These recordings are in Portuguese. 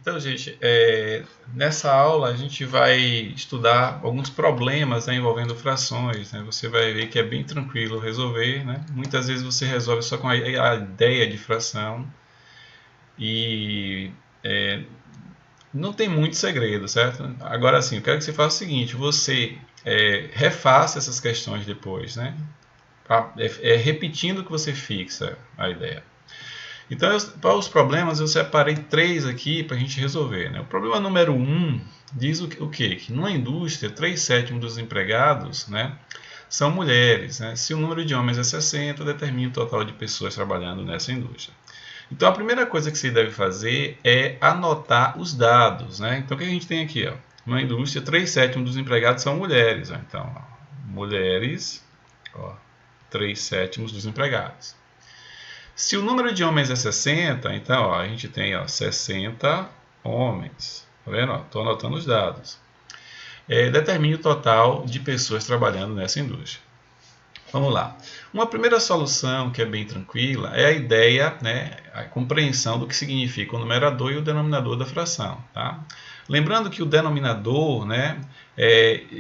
Então, gente, nessa aula a gente vai estudar alguns problemas, né, envolvendo frações, né? Você vai ver que é bem tranquilo resolver, né? Muitas vezes você resolve só com a ideia de fração e é, não tem muito segredo, certo? Agora, sim, eu quero que você faça o seguinte: você refaça essas questões depois, né? Repetindo que você fixa a ideia. Então, para os problemas, eu separei três aqui para a gente resolver. Né? O problema número um diz o quê? Que numa indústria, 3/7 dos empregados, né, são mulheres. Né? Se o número de homens é 60, determina o total de pessoas trabalhando nessa indústria. Então, a primeira coisa que você deve fazer é anotar os dados. Né? Então, o que a gente tem aqui? Ó? Numa indústria, 3/7 dos empregados são mulheres. Ó. Então, ó, mulheres, 3/7 dos empregados. Se o número de homens é 60, então ó, a gente tem 60 homens. Tá vendo? Estou anotando os dados. Determine o total de pessoas trabalhando nessa indústria. Vamos lá. Uma primeira solução que é bem tranquila é a ideia, né, a compreensão do que significa o numerador e o denominador da fração. Tá? Lembrando que o denominador, né,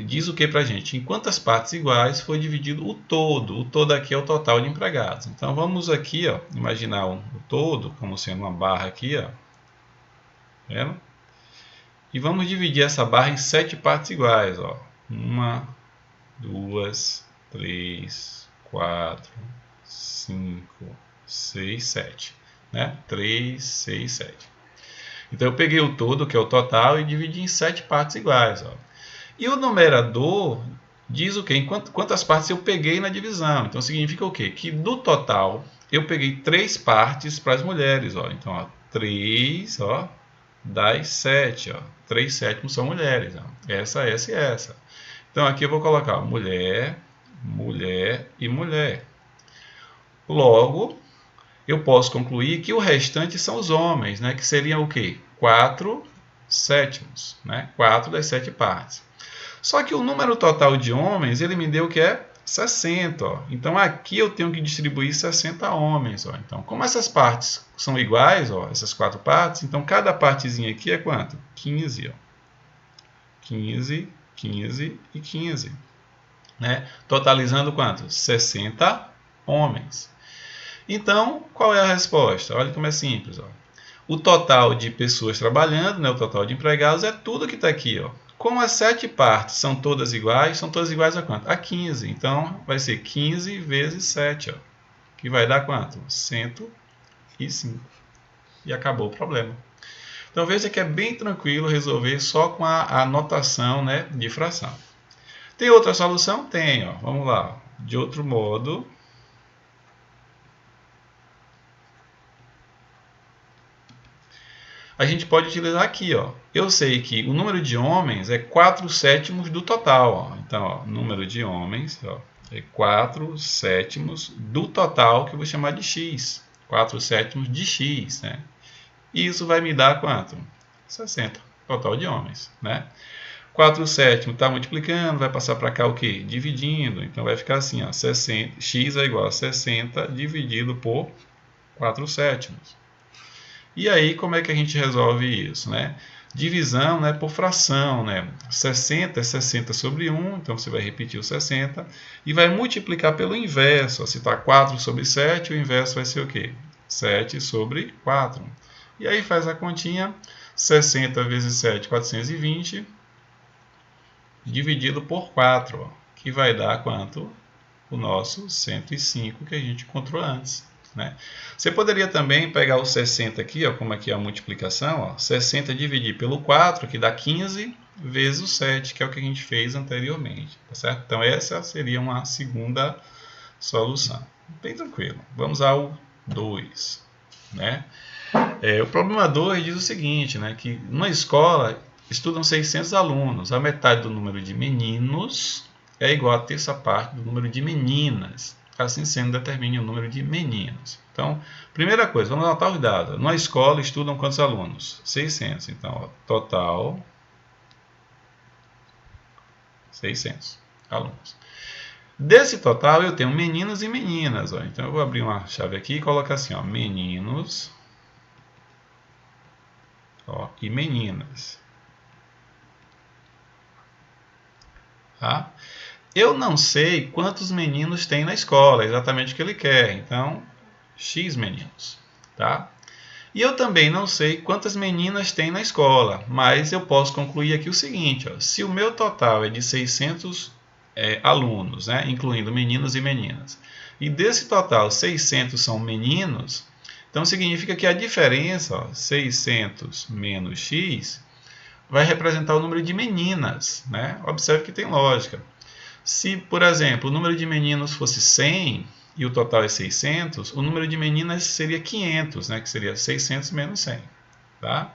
diz o que para a gente? Em quantas partes iguais foi dividido o todo. O todo aqui é o total de empregados. Então vamos aqui, ó, imaginar o todo como sendo uma barra aqui, ó, vendo? E vamos dividir essa barra em 7 partes iguais. Ó. 1, 2, 3, 4, 5, 6, 7. Né? 3, 6, 7. Então eu peguei o todo, que é o total, e dividi em 7 partes iguais. Ó. E o numerador diz o quê? Em quantas partes eu peguei na divisão. Então significa o quê? Que do total eu peguei 3 partes para as mulheres. Ó. Então, ó, 3 das 7. Ó. 3/7 são mulheres. Ó. Essa e essa. Então aqui eu vou colocar mulher, mulher e mulher. Logo, eu posso concluir que o restante são os homens, né? Que seriam o quê? 4/7, né? 4 das 7 partes. Só que o número total de homens, ele me deu o que é 60. Ó. Então aqui eu tenho que distribuir 60 homens. Ó. Então, como essas partes são iguais, ó, essas 4 partes, então cada partezinha aqui é quanto? 15. Ó. 15, 15 e 15. Né? Totalizando quanto? 60 homens. Então, qual é a resposta? Olha como é simples. Ó. O total de pessoas trabalhando, né, o total de empregados, é tudo que está aqui. Ó. Como as 7 partes são todas iguais a quanto? A 15. Então, vai ser 15 vezes 7, ó, que vai dar quanto? 105. E acabou o problema. Então, veja que é bem tranquilo resolver só com a notação, né, de fração. Tem outra solução? Tem. Ó. Vamos lá. De outro modo, a gente pode utilizar aqui. Ó. Eu sei que o número de homens é 4/7 do total. Ó. Então, ó, número de homens é 4/7 do total, que eu vou chamar de x. 4/7 de x. Né? E isso vai me dar quanto? 60, total de homens. Né? 4/7 está multiplicando, vai passar para cá o quê? Dividindo. Então vai ficar assim, ó, 60, x é igual a 60 dividido por 4/7. E aí, como é que a gente resolve isso? Né? Divisão, né, por fração. Né? 60 é 60 sobre 1, então você vai repetir o 60 e vai multiplicar pelo inverso. Se está 4 sobre 7, o inverso vai ser o quê? 7 sobre 4. E aí faz a continha, 60 vezes 7, 420, dividido por 4, ó, que vai dar quanto? O nosso 105 que a gente encontrou antes. Né? Você poderia também pegar o 60 aqui, ó, como aqui é a multiplicação, ó, 60 dividir pelo 4, que dá 15, vezes o 7, que é o que a gente fez anteriormente. Tá certo? Então essa seria uma segunda solução. Bem tranquilo. Vamos ao 2. Né? O problema 2 diz o seguinte, né, que numa escola estudam 600 alunos, a metade do número de meninos é igual a terça parte do número de meninas. Assim sendo, determine o número de meninos. Então, primeira coisa, vamos anotar os dados. Numa escola estudam quantos alunos? 600. Então, ó, total 600 alunos. Desse total, eu tenho meninos e meninas. Ó. Então, eu vou abrir uma chave aqui e colocar assim, ó, meninos, ó, e meninas. Tá? Eu não sei quantos meninos tem na escola, exatamente o que ele quer. Então, X meninos. Tá? E eu também não sei quantas meninas tem na escola, mas eu posso concluir aqui o seguinte, ó, se o meu total é de 600 alunos, né, incluindo meninos e meninas, e desse total 600 são meninos, então significa que a diferença, ó, 600 menos x, vai representar o número de meninas. Né? Observe que tem lógica. Se, por exemplo, o número de meninos fosse 100 e o total é 600, o número de meninas seria 500, né? Que seria 600 menos 100. Tá?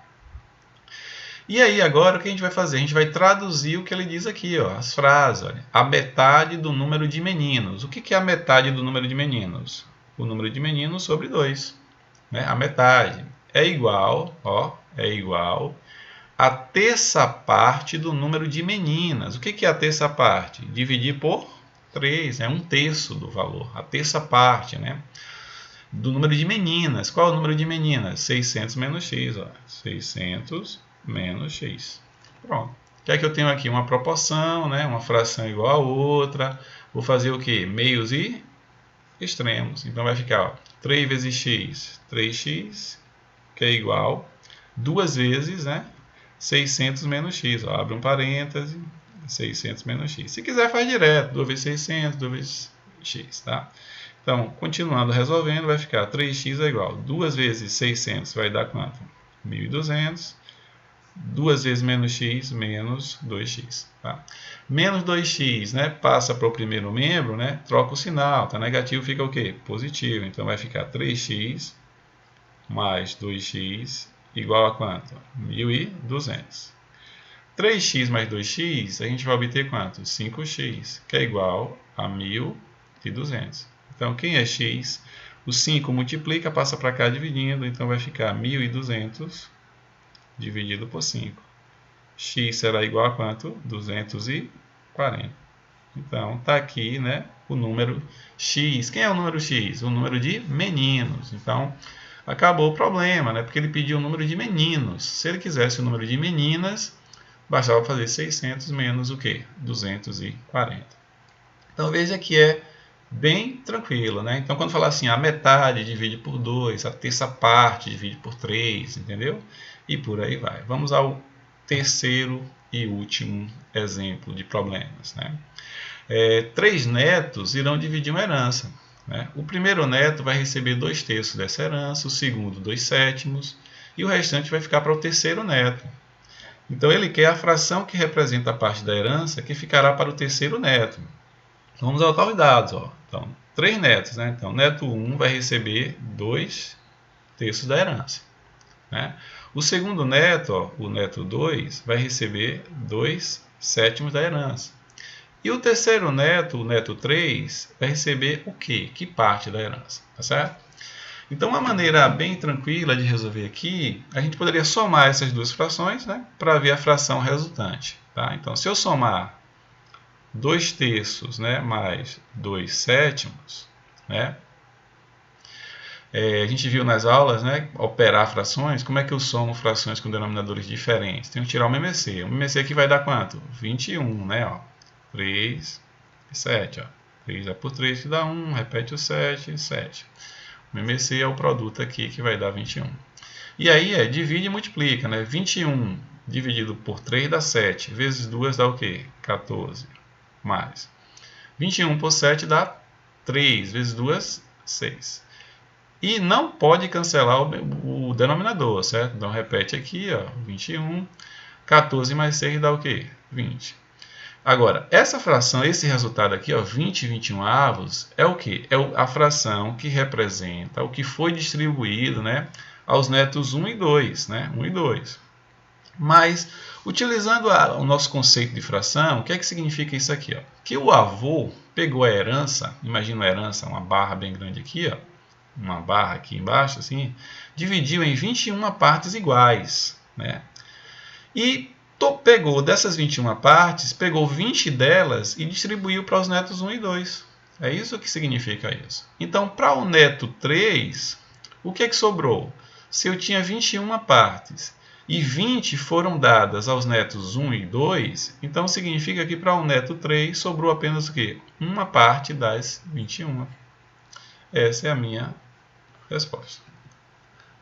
E aí agora o que a gente vai fazer? A gente vai traduzir o que ele diz aqui, ó, as frases. Olha, a metade do número de meninos. O que é a metade do número de meninos? O número de meninos sobre 2. Né? A metade é igual, ó, é igual a terça parte do número de meninas. O que é a terça parte? Dividir por 3, é um terço do valor. A terça parte, né? Do número de meninas. Qual é o número de meninas? 600 menos x. Ó. 600 menos x. Pronto. O que é que eu tenho aqui? Uma proporção, né? Uma fração igual a outra. Vou fazer o quê? Meios e extremos. Então vai ficar, ó, 3 vezes x, 3x, que é igual 2 vezes, né? 600 menos x, ó, abre um parêntese, 600 menos x. Se quiser faz direto, 2 vezes 600, 2 vezes x, tá? Então, continuando resolvendo, vai ficar 3x é igual, 2 vezes 600 vai dar quanto? 1.200, 2 vezes menos x, menos 2x, tá? Menos 2x, né, passa para o primeiro membro, né, troca o sinal, tá? Negativo fica o quê? Positivo, então vai ficar 3x mais 2x igual a quanto? 1.200. 3x mais 2x, a gente vai obter quanto? 5x, que é igual a 1.200. Então, quem é x? O 5 multiplica, passa para cá dividindo, então vai ficar 1.200 dividido por 5. X será igual a quanto? 240. Então, está aqui, né, o número x. Quem é o número x? O número de meninos. Então, acabou o problema, né? Porque ele pediu o número de meninos. Se ele quisesse o número de meninas, bastava fazer 600 menos o quê? 240. Então veja que é bem tranquilo, né? Então quando falar assim, a metade divide por 2, a terça parte divide por 3, entendeu? E por aí vai. Vamos ao terceiro e último exemplo de problemas, né? 3 netos irão dividir uma herança. Né? O primeiro neto vai receber 2/3 dessa herança, o segundo 2/7 e o restante vai ficar para o terceiro neto. Então ele quer a fração que representa a parte da herança que ficará para o terceiro neto. Vamos ao tal de dados. Ó. Então, 3 netos. Né? Então, neto 1 vai receber 2/3 da herança. Né? O segundo neto, ó, o neto 2, vai receber 2/7 da herança. E o terceiro neto, o neto 3, vai receber o quê? Que parte da herança, tá certo? Então, uma maneira bem tranquila de resolver aqui, a gente poderia somar essas duas frações, né, para ver a fração resultante. Tá? Então, se eu somar 2/3, né, mais 2/7, né, a gente viu nas aulas, né, operar frações, como é que eu somo frações com denominadores diferentes? Tenho que tirar o MMC. O MMC aqui vai dar quanto? 21, né, ó. 3 e 7. Ó. 3 é por 3 que dá 1, repete o 7 e 7. O MMC é o produto aqui que vai dar 21. E aí divide e multiplica. Né? 21 dividido por 3 dá 7. Vezes 2 dá o quê? 14. Mais. 21 por 7 dá 3. Vezes 2, 6. E não pode cancelar o denominador, certo? Então repete aqui, ó, 21. 14 mais 6 dá o quê? 20. Agora, essa fração, esse resultado aqui, ó, 20/21, é o quê? É a fração que representa o que foi distribuído, né, aos netos 1 e 2. Né, 1 e 2. Mas, utilizando o nosso conceito de fração, o que é que significa isso aqui? Ó? Que o avô pegou a herança, imagina a herança, uma barra bem grande aqui, ó, uma barra aqui embaixo, assim, dividiu em 21 partes iguais. Né, e pegou dessas 21 partes, pegou 20 delas e distribuiu para os netos 1 e 2. É isso que significa isso. Então, para o neto 3, o que é que sobrou? Se eu tinha 21 partes e 20 foram dadas aos netos 1 e 2, então significa que para o neto 3 sobrou apenas o quê? Uma parte das 21. Essa é a minha resposta.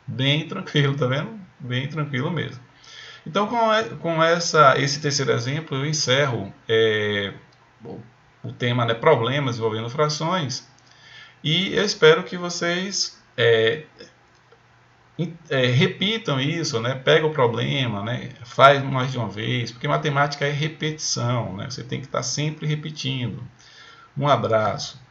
Bem tranquilo, tá vendo? Bem tranquilo mesmo. Então, com esse terceiro exemplo, eu encerro o tema, né, problemas envolvendo frações, e eu espero que vocês repitam isso, né? Pega o problema, né? Faz mais de uma vez, porque matemática é repetição, né? Você tem que estar sempre repetindo. Um abraço.